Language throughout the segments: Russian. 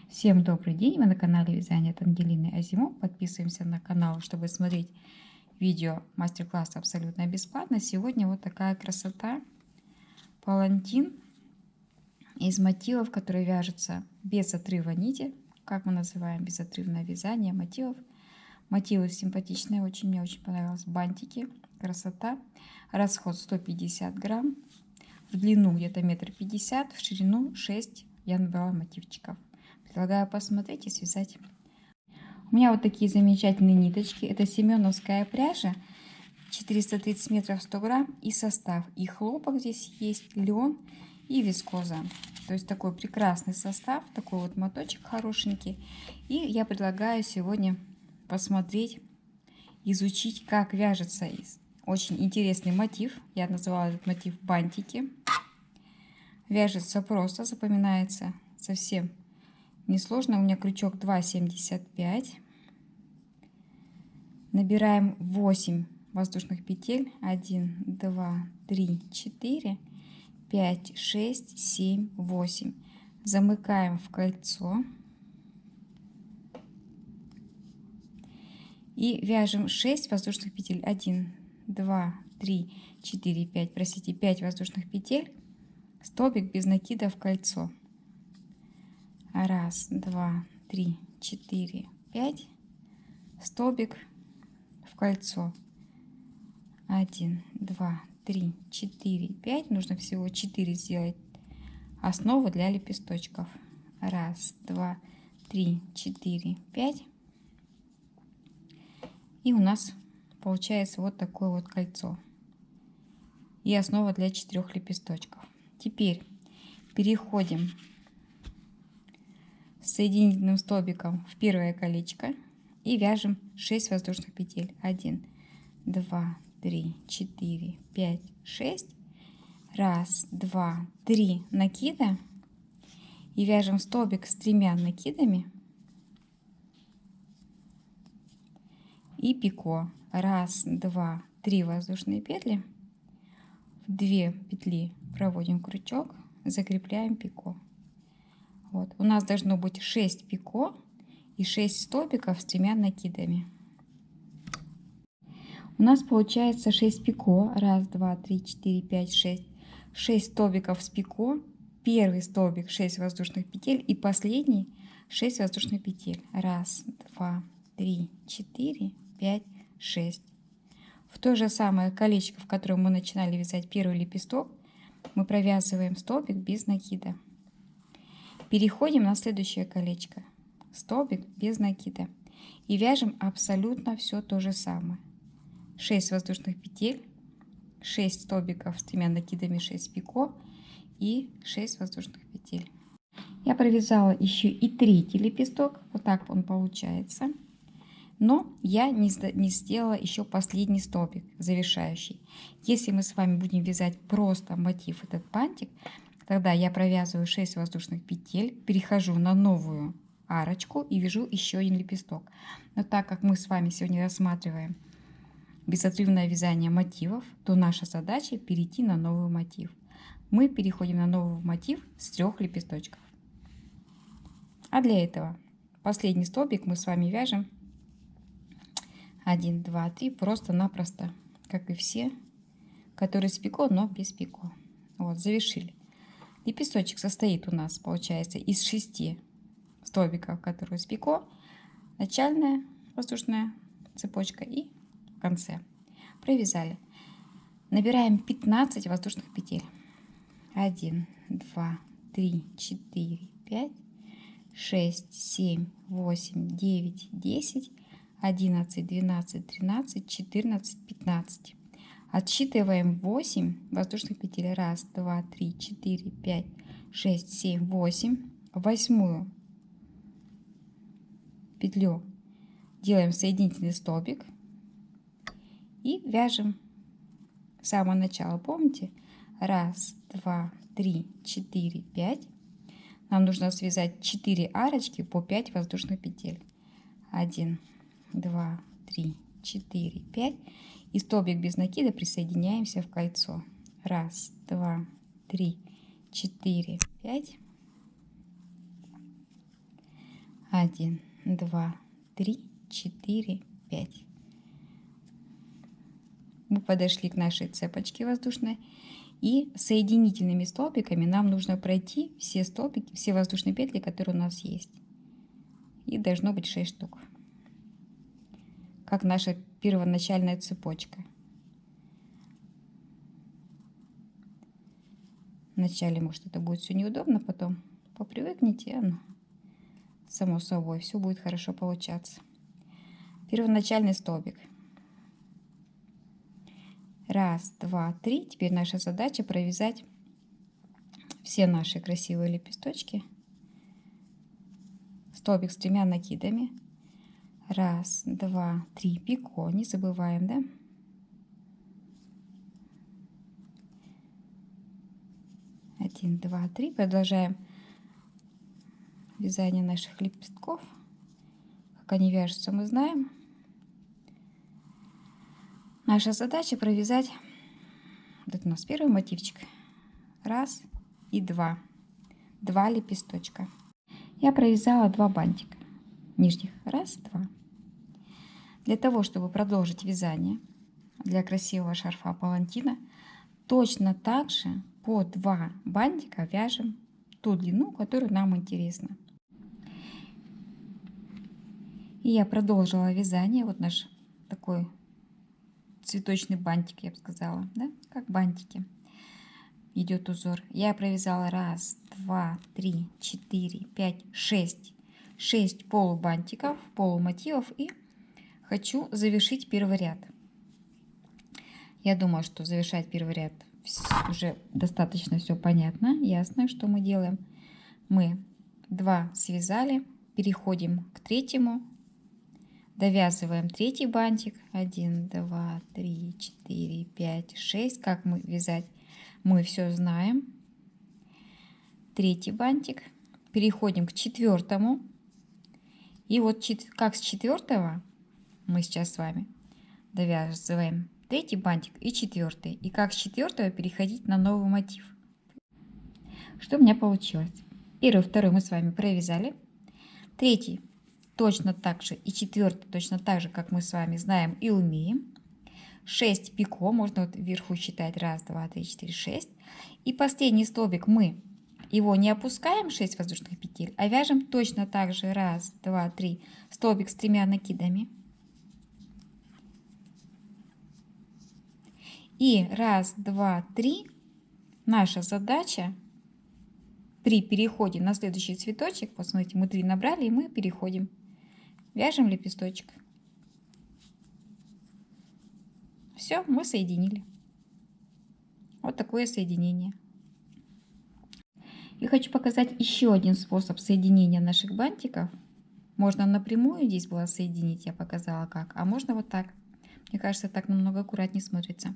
Всем добрый день! Мы на канале Вязание от Ангелины Азимов. Подписываемся на канал, чтобы смотреть видео мастер-класс абсолютно бесплатно. Сегодня вот такая красота. Палантин из мотивов, которые вяжутся без отрыва нити. Как мы называем безотрывное вязание мотивов. Мотивы симпатичные, мне очень понравилось. Бантики, красота. Расход 150 грамм. В длину где-то 1,50 м, в ширину 6 я набрала мотивчиков. Предлагаю посмотреть и связать. У меня вот такие замечательные ниточки. Это семеновская пряжа, 430 метров, 100 грамм и состав. И хлопок здесь есть, лен и вискоза. То есть такой прекрасный состав, такой вот моточек хорошенький. И я предлагаю сегодня посмотреть, изучить, как вяжется очень интересный мотив. Я называла этот мотив бантики. Вяжется просто, запоминается совсем несложно. У меня крючок 2,75. Набираем 8 воздушных петель. 1, 2, 3, 4, 5, 6, 7, 8. Замыкаем в кольцо. И вяжем 6 воздушных петель. 1, 2, 3, 4, 5. Простите, 5 воздушных петель. Столбик без накида в кольцо. 1, 2, 3, 4, 5. Столбик в кольцо. 1, 2, 3, 4, 5. Нужно всего 4 сделать основу для лепесточков. 1, 2, 3, 4, 5. И у нас получается вот такое вот кольцо. И основа для 4 лепесточков. Теперь переходим с соединительным столбиком в первое колечко и вяжем 6 воздушных петель. 1, 2, 3, 4, 5, 6. 1, 2, 3 накида. И вяжем столбик с 3 накидами. И пико. 1, 2, 3 воздушные петли. В 2 петли проводим крючок, закрепляем пико. Вот. У нас должно быть 6 пико и 6 столбиков с 3 накидами. У нас получается 6 пико. 1, 2, 3, 4, 5, 6. 6 столбиков с пико. Первый столбик 6 воздушных петель и последний 6 воздушных петель. 1, 2, 3, 4, 5, 6. В то же самое колечко, в котором мы начинали вязать первый лепесток, мы провязываем столбик без накида. Переходим на следующее колечко. Столбик без накида. И вяжем абсолютно все то же самое. 6 воздушных петель, 6 столбиков с 3 накидами, 6 пико и 6 воздушных петель. Я провязала еще и третий лепесток. Вот так он получается. Но я не сделала еще последний столбик завершающий. Если мы с вами будем вязать просто мотив этот бантик, тогда я провязываю 6 воздушных петель, перехожу на новую арочку и вяжу еще один лепесток. Но так как мы с вами сегодня рассматриваем безотрывное вязание мотивов, то наша задача перейти на новый мотив. Мы переходим на новый мотив с 3 лепесточков. А для этого последний столбик мы с вами вяжем 1, 2, 3 просто-напросто, как и все, которые с пико, но без пико. Вот, завершили. Лепесточек состоит у нас, получается, из 6 столбиков, которые с пико, начальная воздушная цепочка и в конце. Провязали. Набираем 15 воздушных петель. 1, 2, 3, 4, 5, 6, 7, 8, 9, 10, 11, 12, 13, 14, 15. Отсчитываем 8 воздушных петель. 1, 2, 3, 4, 5, 6, 7, 8. Восьмую петлю делаем соединительный столбик и вяжем с самого начала. Помните? 1, 2, 3, 4, 5. Нам нужно связать 4 арочки по 5 воздушных петель. 1, 2, 3, 4, 5. И столбик без накида присоединяемся в кольцо. 1, 2, 3, 4, 5. 1, 2, 3, 4, 5. Мы подошли к нашей цепочке воздушной. И соединительными столбиками нам нужно пройти все столбики, все воздушные петли, которые у нас есть. И должно быть 6 штук. Как наша первоначальная цепочка. Вначале, может, это будет все неудобно, потом попривыкните, оно само собой, все будет хорошо получаться. Первоначальный столбик. 1, 2, 3. Теперь наша задача провязать все наши красивые лепесточки. Столбик с 3 накидами. 1, 2, 3. Пико. Не забываем, да? Один, два, три. Продолжаем вязание наших лепестков. Как они вяжутся, мы знаем. Наша задача провязать, вот у нас первый мотивчик, 1 и 2 лепесточка. Я провязала 2 бантика нижних, 1, 2. Для того, чтобы продолжить вязание для красивого шарфа палантина, точно так же по 2 бантика вяжем ту длину, которую нам интересна. И я продолжила вязание. Вот наш такой цветочный бантик, я бы сказала, да, как бантики. Идет узор. Я провязала 1, 2, 3, 4, 5, 6. 6 полубантиков, полумотивов, и хочу завершить первый ряд. Я думаю, что завершать первый ряд уже достаточно все понятно, ясно, что мы делаем. Мы 2 связали, переходим к третьему. Довязываем третий бантик. 1, 2, 3, 4, 5, 6. Как мы вязать, мы все знаем. Третий бантик. Переходим к четвертому. И вот как с четвертого мы сейчас с вами довязываем третий бантик и четвертый. И как с четвертого переходить на новый мотив. Что у меня получилось? Первый, второй мы с вами провязали. Третий точно так же и четвертый точно так же, как мы с вами знаем и умеем. 6 пико, можно вот вверху считать 1, 2, 3, 4, 6. И последний столбик мы его не опускаем 6 воздушных петель, а вяжем точно так же 1, 2, 3 столбик с 3 накидами. И 1, 2, 3 наша задача при переходе на следующий цветочек, посмотрите, мы 3 набрали, и мы переходим. Вяжем лепесточек. Все, мы соединили. Вот такое соединение. И хочу показать еще один способ соединения наших бантиков. Можно напрямую здесь было соединить, я показала как, а можно вот так. Мне кажется, так намного аккуратнее смотрится.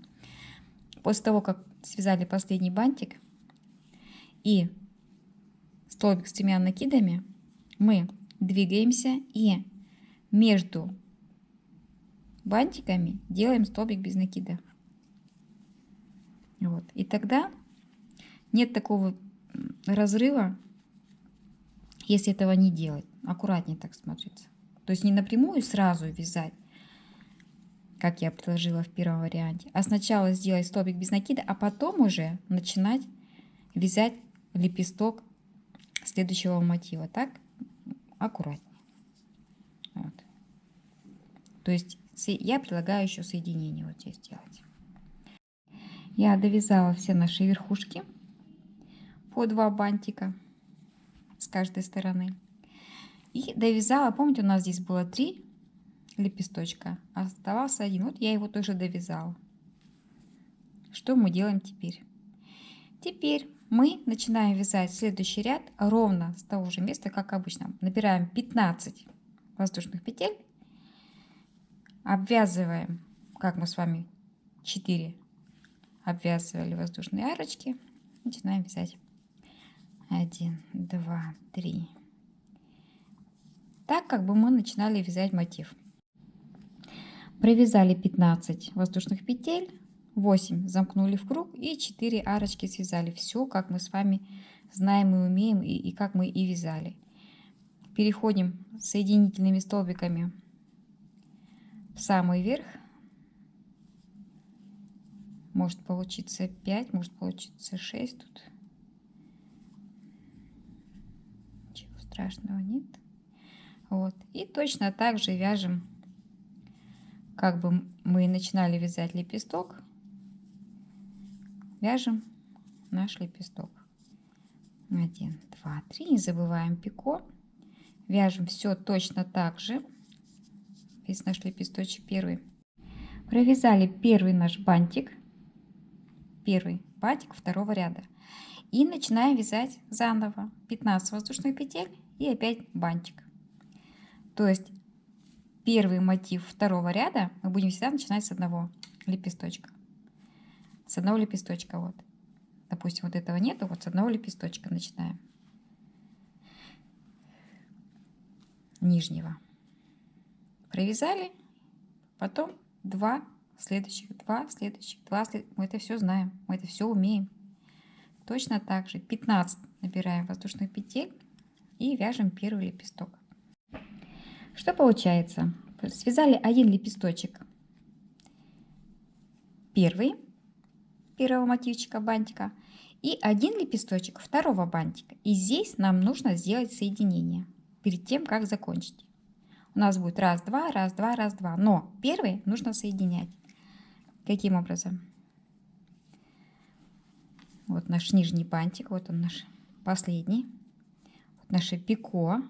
После того, как связали последний бантик и столбик с 3 накидами, мы двигаемся и между бантиками делаем столбик без накида. Вот. И тогда нет такого разрыва, если этого не делать. Аккуратнее так смотрится. То есть не напрямую сразу вязать, как я предложила в первом варианте, а сначала сделать столбик без накида, а потом уже начинать вязать лепесток следующего мотива. Так, аккуратнее. Вот. То есть я предлагаю еще соединение вот здесь делать. Я довязала все наши верхушки по 2 бантика с каждой стороны. И довязала, помните, у нас здесь было 3 лепесточка, оставался 1. Вот я его тоже довязала. Что мы делаем теперь? Теперь мы начинаем вязать следующий ряд ровно с того же места, как обычно. Набираем 15 воздушных петель, обвязываем, как мы с вами 4 обвязывали воздушные арочки, начинаем вязать. 1, 2, 3. Так, как бы мы начинали вязать мотив. Провязали 15 воздушных петель, 8 замкнули в круг и 4 арочки связали. Все, как мы с вами знаем и умеем, и как мы и вязали. переходим соединительными столбиками в самый верх. Может получиться 5, может получиться 6 тут. Ничего страшного нет. Вот. И точно так же вяжем, как бы мы начинали вязать лепесток. Вяжем наш лепесток. 1, 2, 3. Не забываем пико. Вяжем все точно так же. Весь наш лепесточек первый. Провязали первый наш бантик. Первый бантик второго ряда. И начинаем вязать заново. 15 воздушных петель и опять бантик. То есть первый мотив второго ряда мы будем всегда начинать с одного лепесточка. С одного лепесточка. Вот. Допустим, вот этого нету, вот с одного лепесточка начинаем. Нижнего. Провязали, потом 2 следующих, 2 следующих, 2 следующих. Мы это все знаем, мы это все умеем. Точно так же 15 набираем воздушных петель и вяжем первый лепесток. Что получается? Связали один лепесточек первого мотивчика бантика и один лепесточек второго бантика. И здесь нам нужно сделать соединение перед тем, как закончить. У нас будет раз, два, раз, два, раз, два. Но первый нужно соединять. Каким образом? Вот наш нижний бантик, вот он наш последний. Вот наше пико.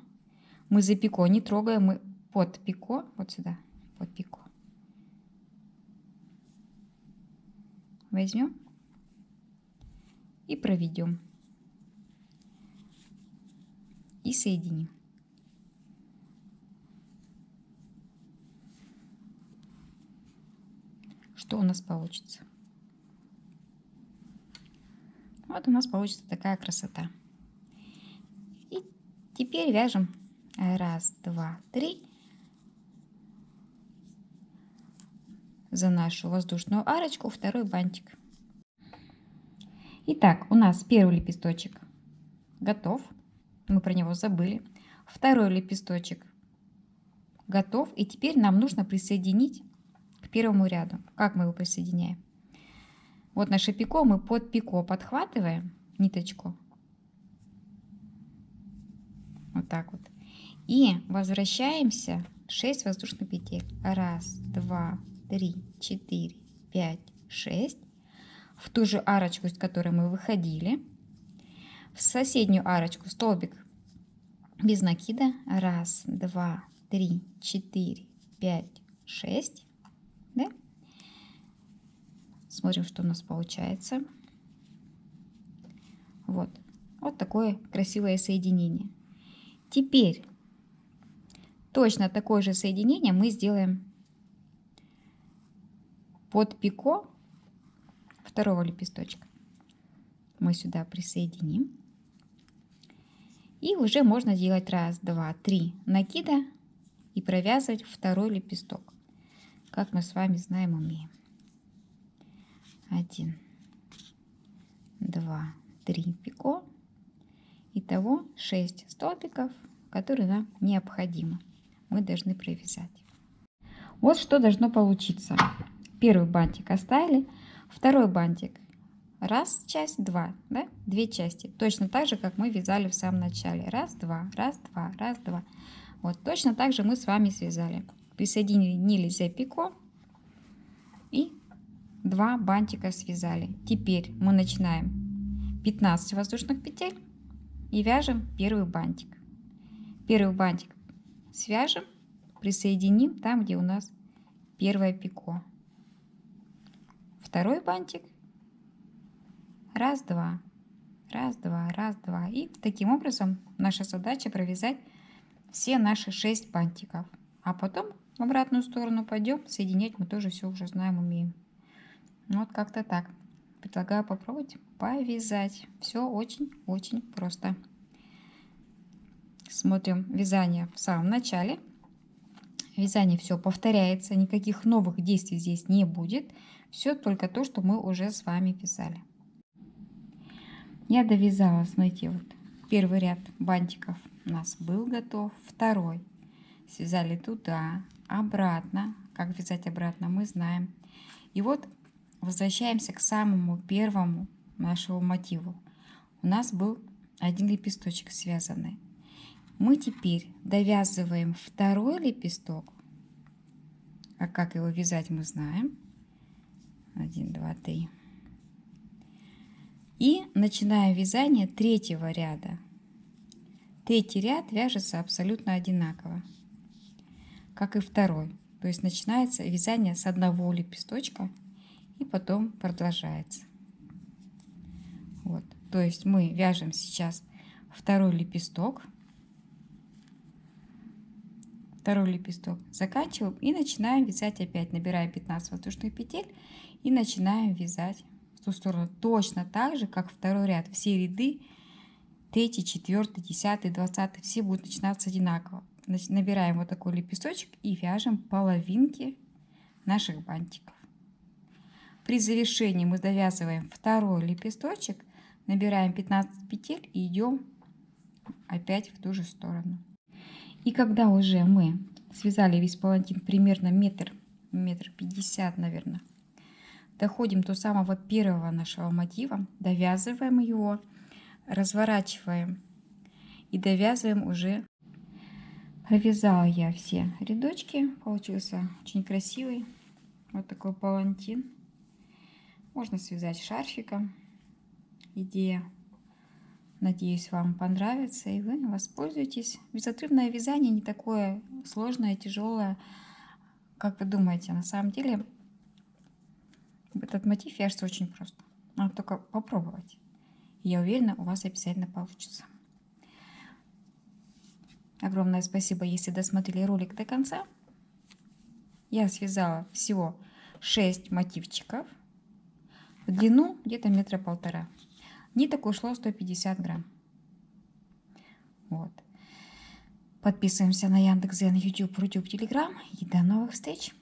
Мы за пико не трогаем, мы под пико, вот сюда, под пико. Возьмем и проведем. И соединим. Что у нас получится? Вот у нас получится такая красота. И теперь вяжем раз, два, три за нашу воздушную арочку второй бантик. Итак, у нас первый лепесточек готов. Мы про него забыли. Второй лепесточек готов. И теперь нам нужно присоединить к первому ряду. Как мы его присоединяем? Вот наше пико мы под пико подхватываем ниточку. Вот так вот. И возвращаемся 6 воздушных петель. Раз, два, 3, 4, 5, 6. В ту же арочку, из которой мы выходили. В соседнюю арочку столбик без накида. Раз, два, 3, 4, 5, 6. Да? Смотрим, что у нас получается. Вот. Вот такое красивое соединение. Теперь точно такое же соединение мы сделаем под пико второго лепесточка. Мы сюда присоединим. И уже можно делать раз, два, 3 накида и провязывать второй лепесток. Как мы с вами знаем, умеем. 1, 2, 3 пико. Итого 6 столбиков, которые нам необходимо. Мы должны провязать. Вот что должно получиться. Первый бантик оставили, второй бантик. Раз часть, два, да? 2 части. Точно так же, как мы вязали в самом начале. Раз, два, раз, два, раз, два. Вот точно так же мы с вами связали. Присоединили за пико и 2 бантика связали. Теперь мы начинаем 15 воздушных петель и вяжем первый бантик. Первый бантик свяжем, присоединим там, где у нас первое пико. Второй бантик. Раз, два, раз, два, раз, два. И таким образом наша задача провязать все наши 6 бантиков. А потом в обратную сторону пойдем. Соединять мы тоже все уже знаем, умеем. Вот как-то так. Предлагаю попробовать повязать. Все очень-очень просто. Смотрим вязание в самом начале. Вязание все повторяется. Никаких новых действий здесь не будет. Все только то, что мы уже с вами вязали. Я довязала, смотрите, вот первый ряд бантиков у нас был готов. Второй. Связали туда, обратно. Как вязать обратно, мы знаем. И вот возвращаемся к самому первому нашему мотиву. У нас был один лепесточек связанный. Мы теперь довязываем второй лепесток. А как его вязать, мы знаем. 1, 2, 3. И начинаем вязание третьего ряда. Третий ряд вяжется абсолютно одинаково, как и второй. То есть начинается вязание с одного лепесточка и потом продолжается. Вот. То есть мы вяжем сейчас второй лепесток, заканчиваем и начинаем вязать опять. Набираем 15 воздушных петель и начинаем вязать в ту сторону. Точно так же, как второй ряд. Все ряды 3, 4, 10, 20 все будут начинаться одинаково. Значит, набираем вот такой лепесточек и вяжем половинки наших бантиков. При завершении мы довязываем второй лепесточек, набираем 15 петель и идем опять в ту же сторону. И когда уже мы связали весь палантин примерно метр 50, наверное, доходим до самого первого нашего мотива, довязываем его, разворачиваем и довязываем уже. Провязала я все рядочки, получился очень красивый вот такой палантин. Можно связать шарфиком. Идея, надеюсь, вам понравится и вы воспользуетесь. Безотрывное вязание не такое сложное, тяжелое, как вы думаете. На самом деле этот мотив вяжется очень просто. Надо только попробовать. Я уверена, у вас обязательно получится. Огромное спасибо, если досмотрели ролик до конца. Я связала всего 6 мотивчиков в длину где-то 1,5 метра. Ниток ушло 150 грамм. Вот. Подписываемся на Яндекс.Зен, YouTube, Рутюб, Телеграм. И до новых встреч!